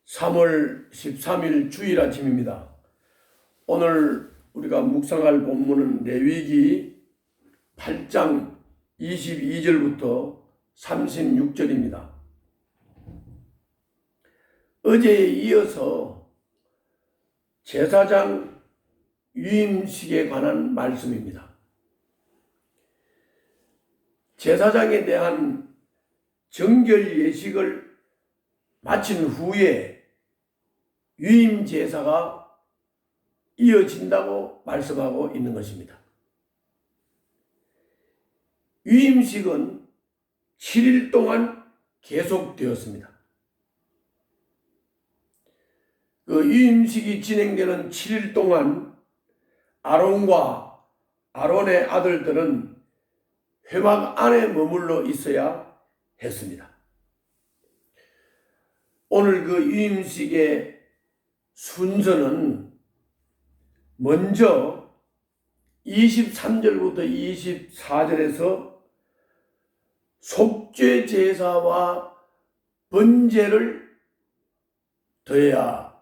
3월 13일 주일 아침입니다. 오늘 우리가 묵상할 본문은 레위기 8장 22절부터 36절입니다. 어제에 이어서 제사장 유임식에 관한 말씀입니다. 제사장에 대한 정결 예식을 마친 후에 유임 제사가 이어진다고 말씀하고 있는 것입니다. 유임식은 7일 동안 계속되었습니다. 그 유임식이 진행되는 7일 동안 아론과 아론의 아들들은 회막 안에 머물러 있어야 했습니다. 오늘 그 유임식의 순서는 먼저 23절부터 24절에서 속죄 제사와 번제를 드려야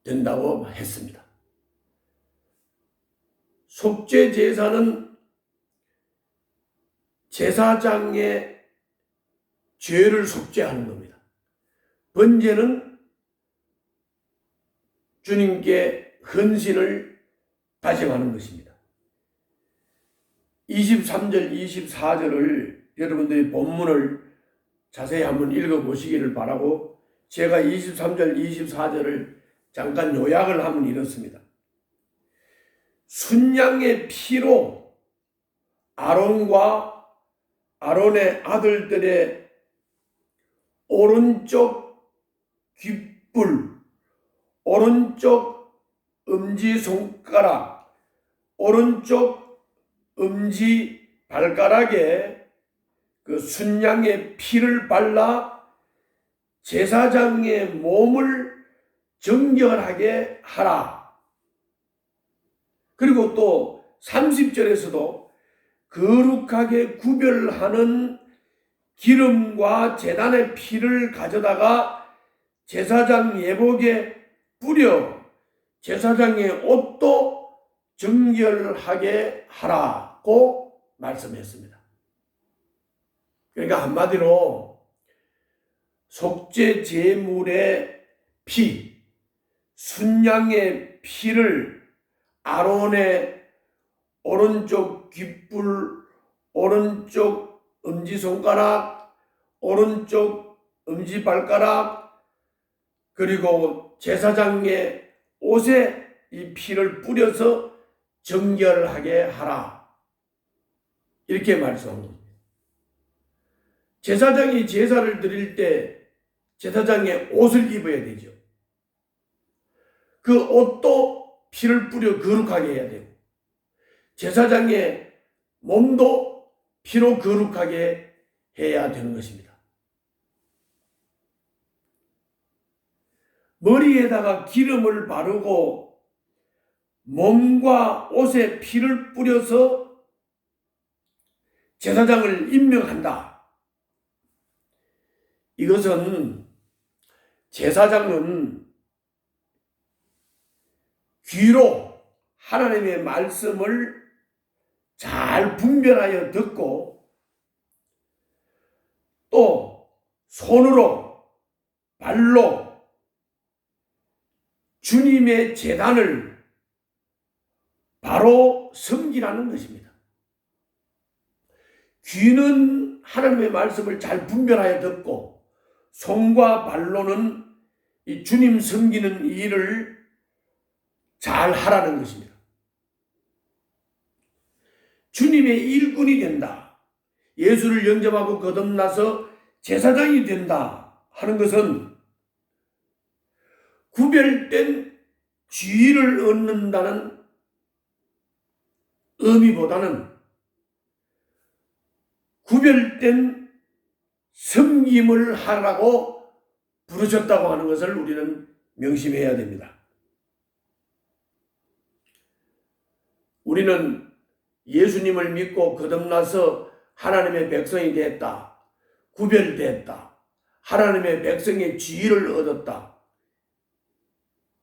된다고 했습니다. 속죄 제사는 제사장의 죄를 속죄하는 겁니다. 번제는 주님께 헌신을 다짐하는 것입니다. 23절, 24절을 여러분들이 본문을 자세히 한번 읽어보시기를 바라고 제가 23절, 24절을 잠깐 요약을 하면 이렇습니다. 순양의 피로 아론과 아론의 아들들의 오른쪽 귓불, 오른쪽 엄지손가락, 오른쪽 엄지발가락에 그 순양의 피를 발라 제사장의 몸을 정결하게 하라. 그리고 또 30절에서도 거룩하게 구별하는 기름과 제단의 피를 가져다가 제사장 예복에 뿌려 제사장의 옷도 정결하게 하라고 말씀했습니다. 그러니까 한마디로 속죄 제물의 피, 순양의 피를 아론의 오른쪽 귓불, 오른쪽 엄지손가락, 오른쪽 엄지발가락, 그리고 제사장의 옷에 이 피를 뿌려서 정결하게 하라. 이렇게 말씀한 겁니다. 제사장이 제사를 드릴 때 제사장의 옷을 입어야 되죠. 그 옷도 피를 뿌려 거룩하게 해야 되고 제사장의 몸도 피로 거룩하게 해야 되는 것입니다. 머리에다가 기름을 바르고 몸과 옷에 피를 뿌려서 제사장을 임명한다. 이것은 제사장은 귀로 하나님의 말씀을 잘 분별하여 듣고 또 손으로 발로 주님의 제단을 바로 섬기라는 것입니다. 귀는 하나님의 말씀을 잘 분별하여 듣고 손과 발로는 이 주님 섬기는 일을 잘 하라는 것입니다. 주님의 일꾼이 된다. 예수를 영접하고 거듭나서 제사장이 된다 하는 것은 구별된 지위를 얻는다는 의미보다는 구별된 섬김을 하라고 부르셨다고 하는 것을 우리는 명심해야 됩니다. 우리는 예수님을 믿고 거듭나서 하나님의 백성이 됐다, 구별됐다 하나님의 백성의 지위를 얻었다.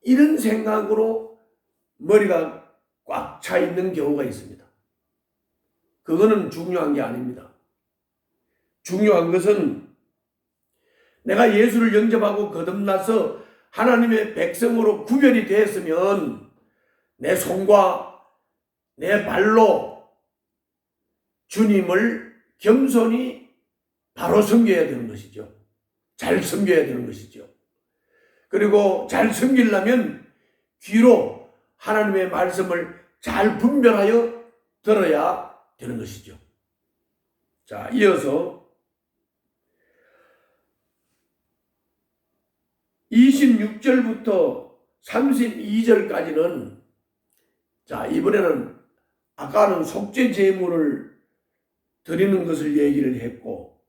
이런 생각으로 머리가 꽉 차 있는 경우가 있습니다. 그거는 중요한 게 아닙니다. 중요한 것은 내가 예수를 영접하고 거듭나서 하나님의 백성으로 구별이 되었으면 내 손과 내 발로 주님을 겸손히 바로 섬겨야 되는 것이죠. 잘 섬겨야 되는 것이죠. 그리고 잘 섬기려면 귀로 하나님의 말씀을 잘 분별하여 들어야 되는 것이죠. 자, 이어서 26절부터 32절까지는 자, 이번에는 아까는 속죄 제물을 드리는 것을 얘기를 했고,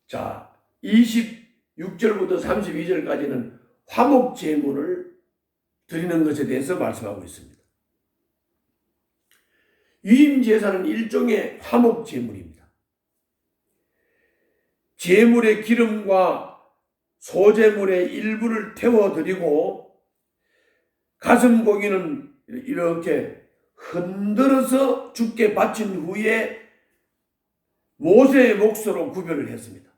자, 26절부터 32절까지는 화목 제물을 드리는 것에 대해서 말씀하고 있습니다. 유임 제사는 일종의 화목 제물입니다. 제물의 기름과 소제물의 일부를 태워드리고 가슴 고기는 이렇게 흔들어서 주께 바친 후에 모세의 몫으로 구별을 했습니다.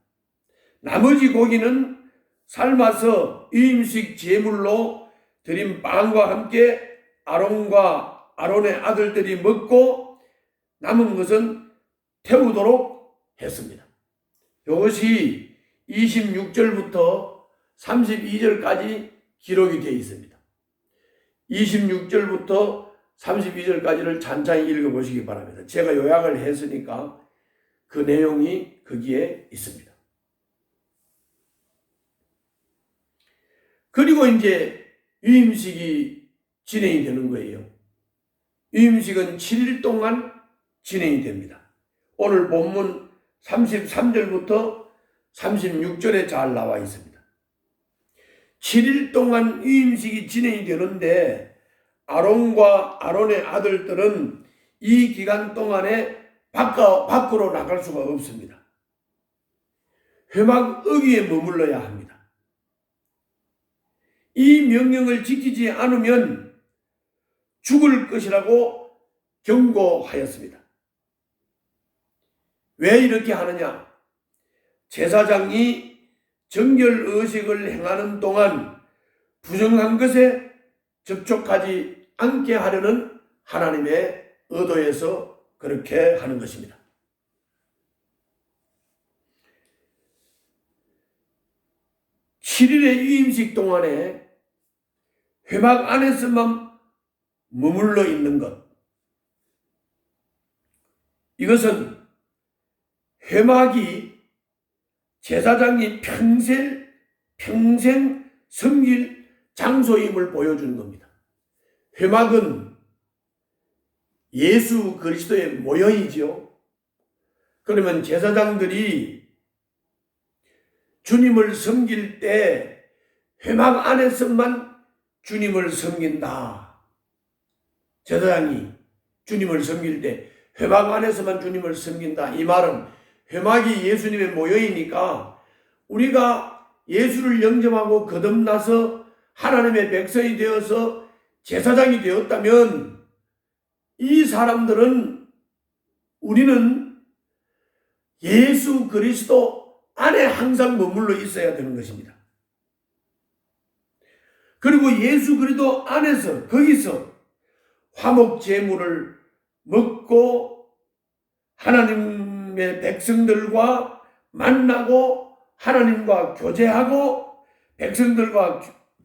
나머지 고기는 삶아서 유임식 제물로 드린 빵과 함께 아론과 아론의 아들들이 먹고 남은 것은 태우도록 했습니다. 이것이 26절부터 32절까지 기록이 되어 있습니다. 26절부터 32절까지를 찬찬히 읽어보시기 바랍니다. 제가 요약을 했으니까 그 내용이 거기에 있습니다. 그리고 이제 유임식이 진행이 되는 거예요. 유임식은 7일 동안 진행이 됩니다. 오늘 본문 33절부터 36절에 잘 나와 있습니다. 7일 동안 유임식이 진행이 되는데 아론과 아론의 아들들은 이 기간 동안에 밖으로 나갈 수가 없습니다. 회막 어귀에 머물러야 합니다. 이 명령을 지키지 않으면 죽을 것이라고 경고하였습니다. 왜 이렇게 하느냐? 제사장이 정결의식을 행하는 동안 부정한 것에 접촉하지 않게 하려는 하나님의 의도에서 그렇게 하는 것입니다. 7일의 유임식 동안에 회막 안에서만 머물러 있는 것. 이것은 회막이 제사장이 평생 섬길 장소임을 보여주는 겁니다. 회막은 예수 그리스도의 모형이지요. 그러면 제사장들이 주님을 섬길 때 회막 안에서만 주님을 섬긴다. 제사장이 주님을 섬길 때 회막 안에서만 주님을 섬긴다. 이 말은 회막이 예수님의 모형이니까 우리가 예수를 영접하고 거듭나서 하나님의 백성이 되어서 제사장이 되었다면 이 사람들은 우리는 예수 그리스도 안에 항상 머물러 있어야 되는 것입니다. 그리고 예수 그리스도 안에서 거기서 화목 제물을 먹고 하나님의 백성들과 만나고 하나님과 교제하고 백성들과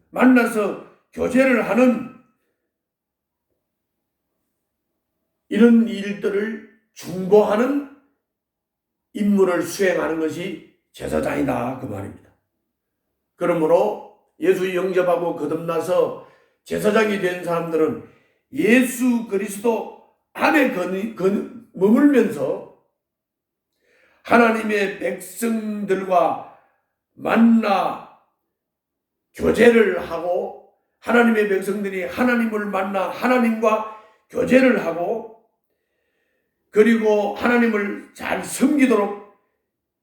만나서 교제를 하는 이런 일들을 중보하는 임무를 수행하는 것이 제사장이다 그 말입니다. 그러므로 예수 영접하고 거듭나서 제사장이 된 사람들은 예수 그리스도 안에 머물면서 하나님의 백성들과 만나 교제를 하고 하나님의 백성들이 하나님을 만나 하나님과 교제를 하고 그리고 하나님을 잘 섬기도록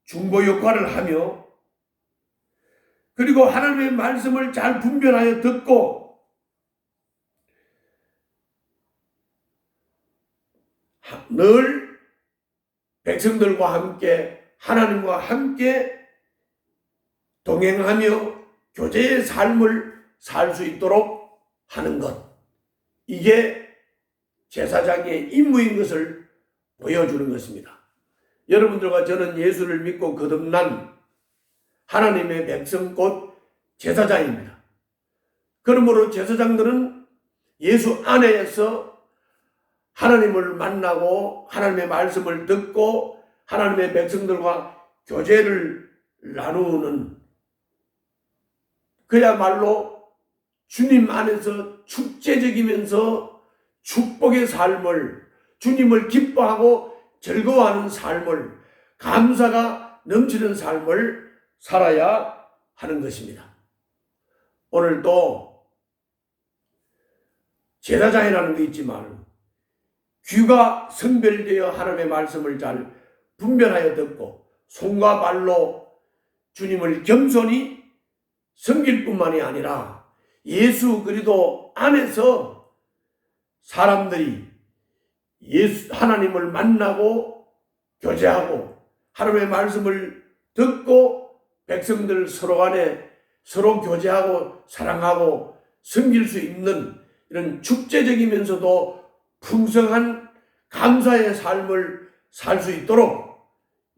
중보 역할을 하며 그리고 하나님의 말씀을 잘 분별하여 듣고 늘 백성들과 함께 하나님과 함께 동행하며 교제의 삶을 살 수 있도록 하는 것, 이게 제사장의 임무인 것을 보여주는 것입니다. 여러분들과 저는 예수를 믿고 거듭난 하나님의 백성 곧 제사장입니다. 그러므로 제사장들은 예수 안에서 하나님을 만나고 하나님의 말씀을 듣고 하나님의 백성들과 교제를 나누는, 그야말로 주님 안에서 축제적이면서 축복의 삶을, 주님을 기뻐하고 즐거워하는 삶을, 감사가 넘치는 삶을 살아야 하는 것입니다. 오늘도 제사장이라는 게 있지만 귀가 선별되어 하나님의 말씀을 잘 분별하여 듣고 손과 발로 주님을 겸손히 섬길 뿐만이 아니라 예수 그리스도 안에서 사람들이 하나님을 만나고 교제하고 하나님의 말씀을 듣고 백성들 서로 간에 서로 교제하고 사랑하고 섬길 수 있는 이런 축제적이면서도 풍성한 감사의 삶을 살 수 있도록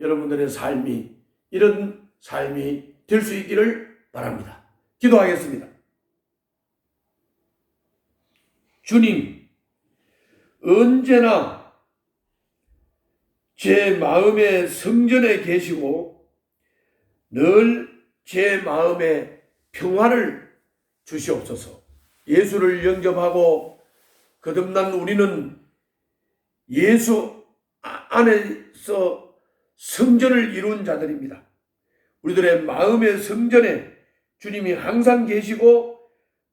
여러분들의 삶이 이런 삶이 될 수 있기를 바랍니다. 기도하겠습니다. 주님, 언제나 제 마음의 성전에 계시고 늘 제 마음에 평화를 주시옵소서. 예수를 영접하고 거듭난 우리는 예수 안에서 성전을 이룬 자들입니다. 우리들의 마음의 성전에 주님이 항상 계시고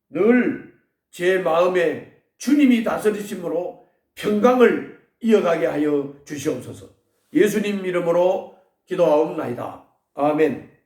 늘 제 마음에 주님이 다스리심으로 평강을 이어가게 하여 주시옵소서. 예수님 이름으로 기도하옵나이다. 아멘.